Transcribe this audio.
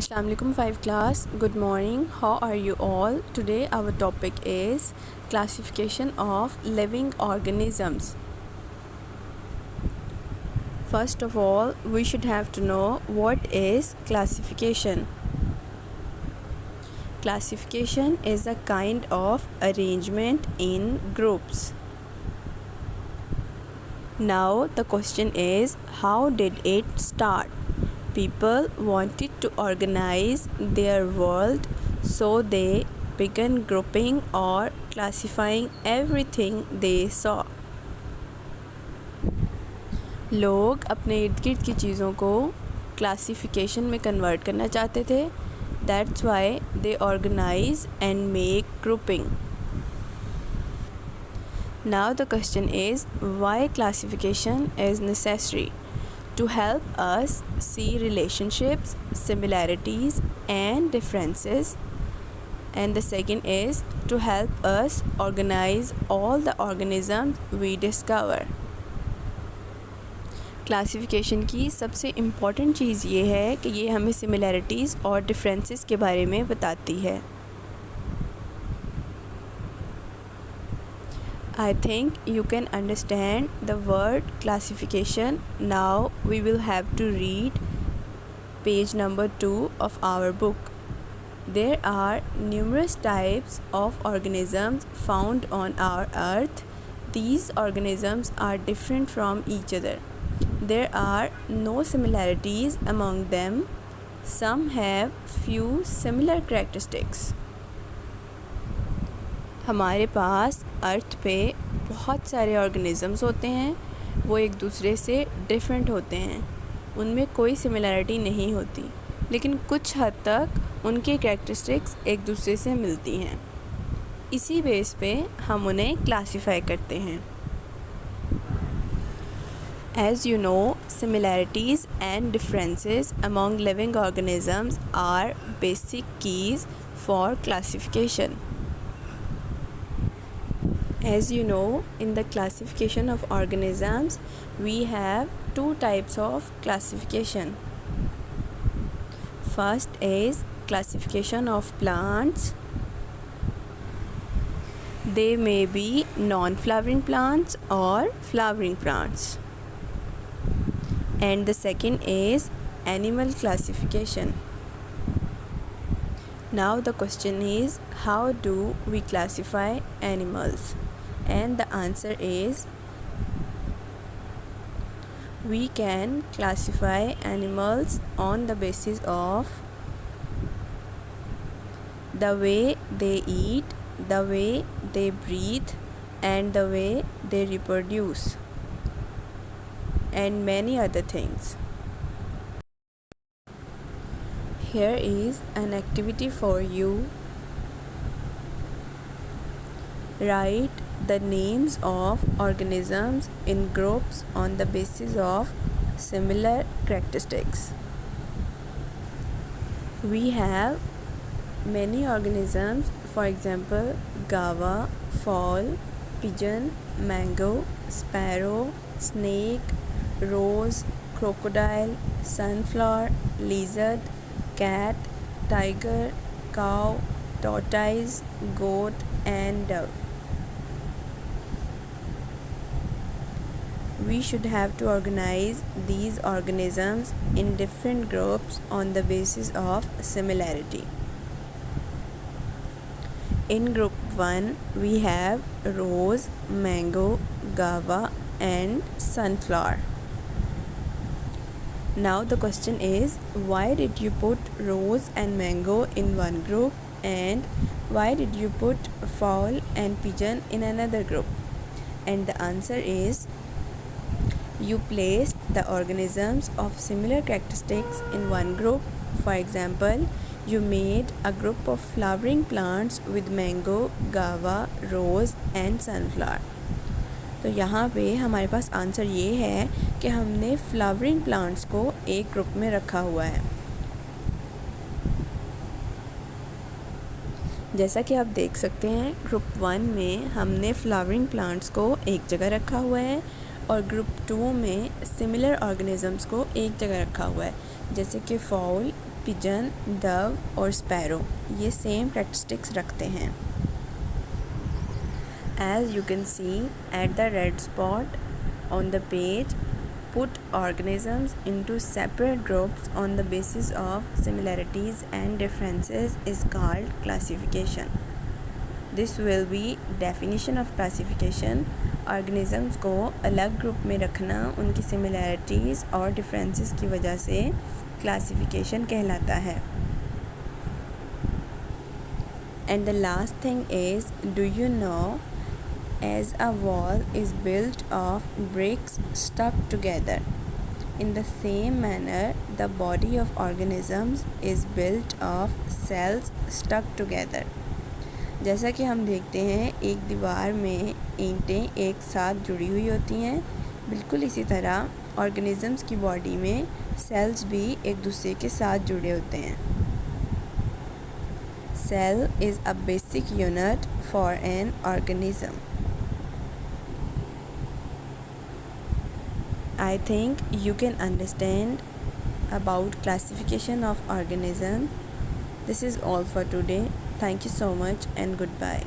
Assalamu alaikum 5 class. Good morning. How are you all? Today our topic is classification of living organisms. First of all, we should have to know what is classification. Classification is a kind of arrangement in groups. Now the question is, how did it start? People wanted to organize their world, so they began grouping or classifying everything they saw. लोग अपने इर्द गिर्द की चीज़ों को classification में convert करना चाहते थे. That's why they organize and make grouping. Now the question is, why classification is necessary? To help us see relationships, similarities and differences, and the second is to help us organize all the organisms we discover. Classification की सबसे important चीज़ ये है कि ये हमें similarities और differences के बारे में बताती है. I think you can understand the word classification. Now we will have to read page number 2 of our book. There are numerous types of organisms found on our earth. These organisms are different from each other. There are no similarities among them. Some have few similar characteristics. हमारे पास अर्थ पे बहुत सारे organisms होते हैं. वो एक दूसरे से डिफरेंट होते हैं. उनमें कोई सिमिलैरिटी नहीं होती, लेकिन कुछ हद तक उनके कैरेक्टरिस्टिक्स एक दूसरे से मिलती हैं. इसी बेस पे हम उन्हें क्लासिफाई करते हैं. As you know, similarities and differences among living organisms are basic keys for classification. As you know, in the classification of organisms, we have two types of classification. First is classification of plants. They may be non-flowering plants or flowering plants. And the second is animal classification. Now the question is, how do we classify animals? And the answer is, we can classify animals on the basis of the way they eat, the way they breathe, and the way they reproduce, and many other things. Here is an activity for you. Write the names of organisms in groups on the basis of similar characteristics. We have many organisms, for example, guava, fowl, pigeon, mango, sparrow, snake, rose, crocodile, sunflower, lizard, cat, tiger, cow, tortoise, goat, and dove. We should have to organize these organisms in different groups on the basis of similarity. In group 1, we have rose, mango, guava, and sunflower. Now the question is, why did you put rose and mango in one group, and why did you put fowl and pigeon in another group? And the answer is, you placed the organisms of similar characteristics in one group. For example, you made a group of flowering plants with mango, guava, rose and sunflower. तो यहाँ पे हमारे पास answer ये है कि हमने flowering plants को एक ग्रुप में रखा हुआ है. जैसा कि आप देख सकते हैं, ग्रुप 1 में हमने फ्लावरिंग प्लांट्स को एक जगह रखा हुआ है और ग्रुप 2 में सिमिलर ऑर्गेनिजम्स को एक जगह रखा हुआ है, जैसे कि फाउल, पिजन, डव और स्पैरो ये सेम कैरेक्टरिस्टिक्स रखते हैं। As you can see at the red spot on the page, put organisms into separate groups on the basis of similarities and differences is called classification. This will be definition of classification. organisms को अलग group में रखना उनकी similarities और differences की वजह से classification कहलाता है। And the last thing is, do you know, as a wall is built of bricks stuck together, in the same manner the body of organisms is built of cells stuck together. जैसा कि हम देखते हैं एक दीवार में ईंटें एक साथ जुड़ी हुई होती हैं, बिल्कुल इसी तरह ऑर्गेनिजम्स की बॉडी में सेल्स भी एक दूसरे के साथ जुड़े होते हैं। Cell is a basic unit for an organism. I think you can understand about classification of organism. This is all for today. Thank you so much and goodbye.